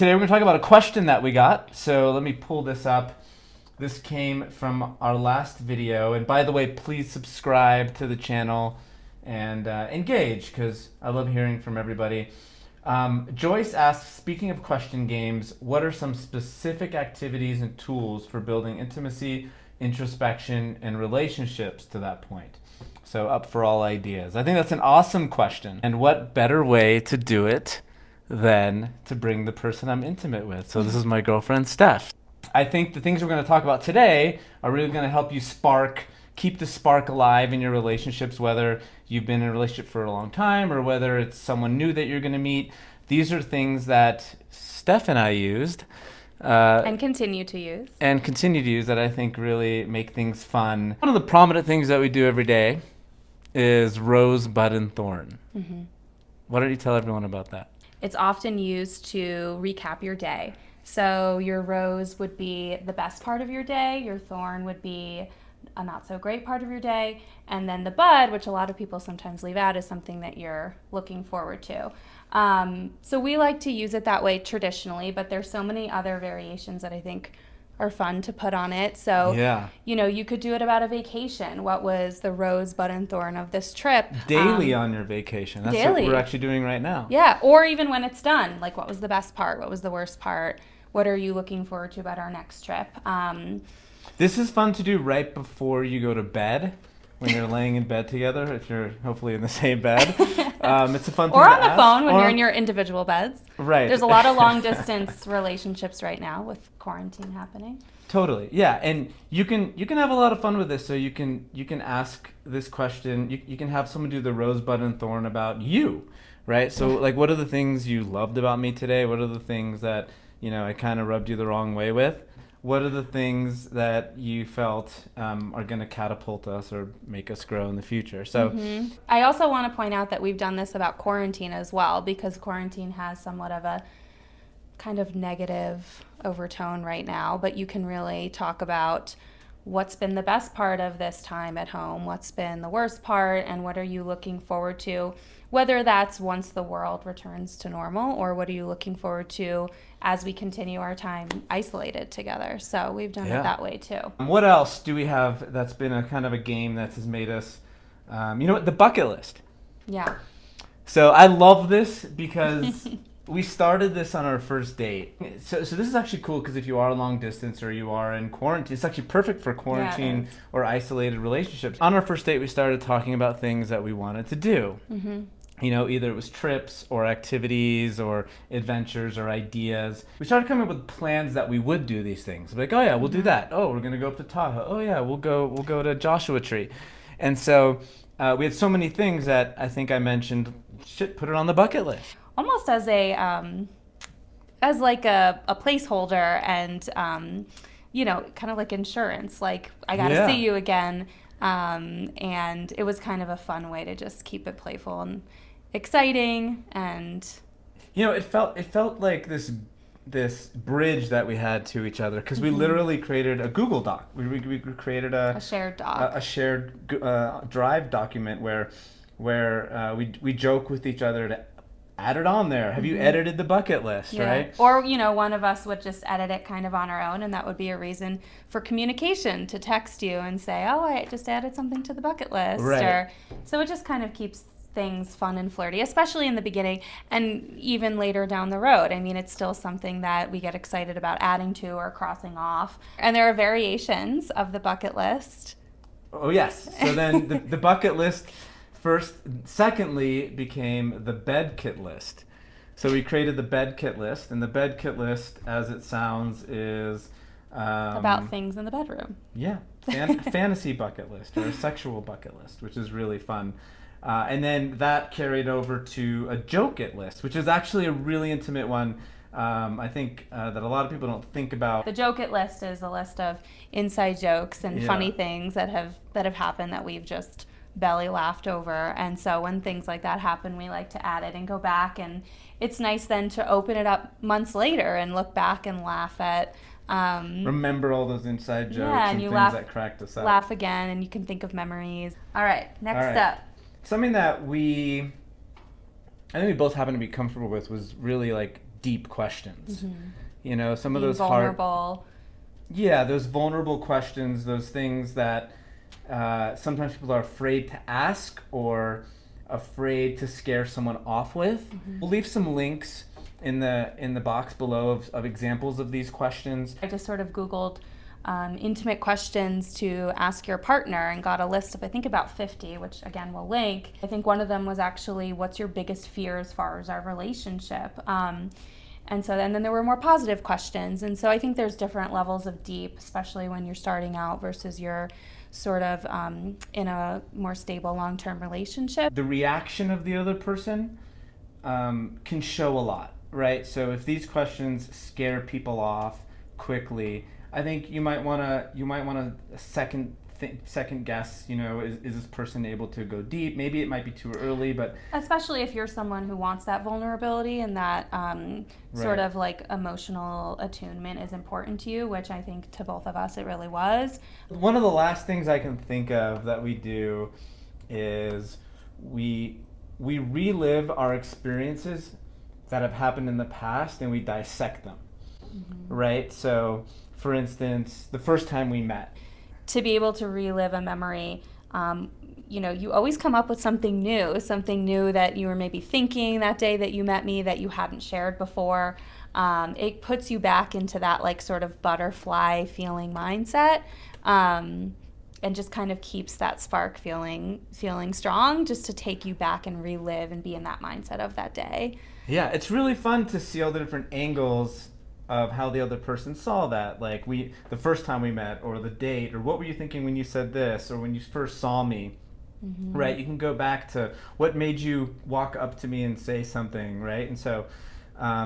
Today we're going to talk about a question that we got. So let me pull this up. This came from our last video. And by the way, please subscribe to the channel and engage, because I love hearing from everybody. Joyce asks, speaking of question games, what are some specific activities and tools for building intimacy, introspection, and relationships to that point? So up for all ideas. I think that's an awesome question. And what better way to do it than to bring the person I'm intimate with? So this is my girlfriend, Steph. I think the things we're going to talk about today are really going to help you keep the spark alive in your relationships, whether you've been in a relationship for a long time or whether it's someone new that you're going to meet. These are things that Steph and I used. And continue to use. That I think really make things fun. One of the prominent things that we do every day is rose, bud, and thorn. Mm-hmm. Why don't you tell everyone about that? It's often used to recap your day. So your rose would be the best part of your day, your thorn would be a not so great part of your day, and then the bud, which a lot of people sometimes leave out, is something that you're looking forward to. So we like to use it that way traditionally, but there's so many other variations that I think are fun to put on it. So, you could do it about a vacation. What was the rose, bud, and thorn of this trip? Daily on your vacation. That's daily. What we're actually doing right now. Yeah, or even when it's done. Like, what was the best part? What was the worst part? What are you looking forward to about our next trip? This is fun to do right before you go to bed, when you're laying in bed together, if you're hopefully in the same bed. It's a fun thing or to on the ask. phone when you're in your individual beds. Right. There's a lot of long distance relationships right now with quarantine happening. Totally. Yeah, and you can have a lot of fun with this. So you can ask this question. You can have someone do the rose, bud, and thorn about you, right? So like, what are the things you loved about me today? What are the things that I kind of rubbed you the wrong way with? What are the things that you felt are going to catapult us or make us grow in the future? So, I also want to point out that we've done this about quarantine as well, because quarantine has somewhat of a kind of negative overtone right now, but you can really talk about what's been the best part of this time at home, what's been the worst part, and what are you looking forward to, whether that's once the world returns to normal, or what are you looking forward to as we continue our time isolated together. So we've done it that way too. What else do we have that's been a kind of a game that has made us, the bucket list. Yeah. So I love this because we started this on our first date. So this is actually cool, because if you are long distance or you are in quarantine, it's actually perfect for quarantine or isolated relationships. On our first date, we started talking about things that we wanted to do. Mm-hmm. Either it was trips or activities or adventures or ideas. We started coming up with plans that we would do these things. Like, oh yeah, we'll do that. Oh, we're gonna go up to Tahoe. Oh yeah, we'll go to Joshua Tree. And so we had so many things that I think I mentioned, put it on the bucket list. Almost as a like a placeholder, and kind of like insurance. Like, I got to see you again, and it was kind of a fun way to just keep it playful and exciting. And it felt like this bridge that we had to each other, because we literally created a Google Doc. We created a shared doc, a shared Drive document where we joke with each other to add it on there. Have you edited the bucket list, right? Or, one of us would just edit it kind of on our own, and that would be a reason for communication, to text you and say, oh, I just added something to the bucket list. Right. So it just kind of keeps things fun and flirty, especially in the beginning and even later down the road. I mean, it's still something that we get excited about adding to or crossing off. And there are variations of the bucket list. Oh, yes. So then the bucket list secondly became the bed kit list. So we created the bed kit list, and the bed kit list, as it sounds, is about things in the bedroom. Yeah, fantasy bucket list, or a sexual bucket list, which is really fun. And then that carried over to a joke it list, which is actually a really intimate one. I think that a lot of people don't think about. The joke it list is a list of inside jokes and funny things that have happened that we've just belly laughed over. And so when things like that happen, we like to add it and go back, and it's nice then to open it up months later and look back and laugh at remember all those inside jokes and things that cracked us up. Laugh again, and you can think of memories. All right, next up. Something that I think we both happen to be comfortable with was really like deep questions. You know, some of Being those hard, vulnerable. yeah, those vulnerable questions, those things that sometimes people are afraid to ask or afraid to scare someone off with. We'll leave some links in the box below of examples of these questions. I just sort of Googled intimate questions to ask your partner and got a list of, I think, about 50, which again we'll link. I think one of them was actually, what's your biggest fear as far as our relationship? And then there were more positive questions. And so I think there's different levels of deep, especially when you're starting out versus you're sort of in a more stable long-term relationship. The reaction of the other person can show a lot, right? So if these questions scare people off quickly, I think you might want to second guess, you know, is this person able to go deep? Maybe it might be too early, but especially if you're someone who wants that vulnerability and that sort of like emotional attunement is important to you, which I think to both of us it really was. One of the last things I can think of that we do is we relive our experiences that have happened in the past and we dissect them, right? So for instance, the first time we met. To be able to relive a memory, you know, you always come up with something new that you were maybe thinking that day that you met me that you hadn't shared before. It puts you back into that like sort of butterfly feeling mindset, and just kind of keeps that spark feeling strong, just to take you back and relive and be in that mindset of that day. Yeah, it's really fun to see all the different angles of how the other person saw that, like the first time we met, or the date, or what were you thinking when you said this, or when you first saw me, right? You can go back to what made you walk up to me and say something, right? And so,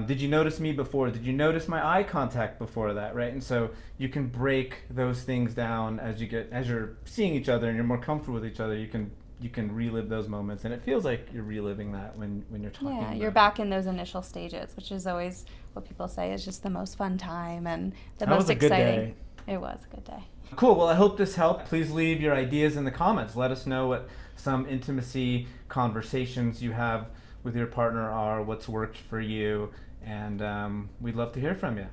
did you notice me before? Did you notice my eye contact before that, right? And so you can break those things down as you're seeing each other and you're more comfortable with each other. You can relive those moments, and it feels like you're reliving that when you're talking. Yeah, you're back in those initial stages, which is always what people say is just the most fun time and the most exciting. It was a good day. Cool. Well, I hope this helped. Please leave your ideas in the comments. Let us know what some intimacy conversations you have with your partner are, what's worked for you, and we'd love to hear from you.